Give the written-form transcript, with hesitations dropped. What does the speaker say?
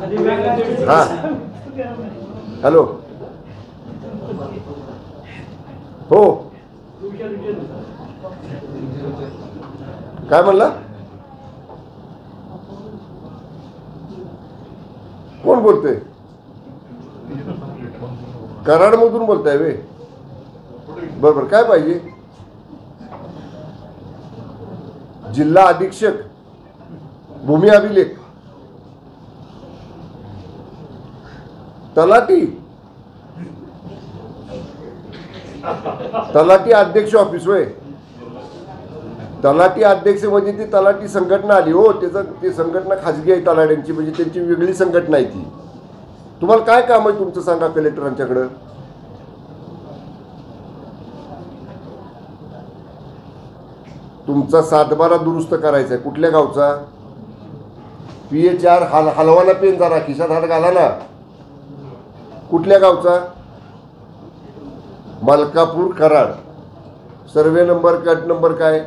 हां हॅलो हो काय म्हणला कोण बोलतोय कराडमधून बोलताय वे बरोबर काय पाहिजे जिल्हा अधीक्षक भूमी अभिलेख तलाठी अध्यक्ष ऑफिस होय तलाठी अध्यक्ष म्हणजे ती तलाठी संघटना आली हो त्याचं ती संघटना खाजगी आहे तलाट्यांची म्हणजे त्यांची वेगळी संघटना आहे ती तुम्हाला काय काम आहे तुमचं सांगा कलेक्टरांच्याकडं तुमचा सातबारा दुरुस्त करायचा आहे कुठल्या गावचा PH4 हलवाना पेन जरा खिशात हात घाला ना कुठल्या गावचा Malkapur Karad survey number cut number काय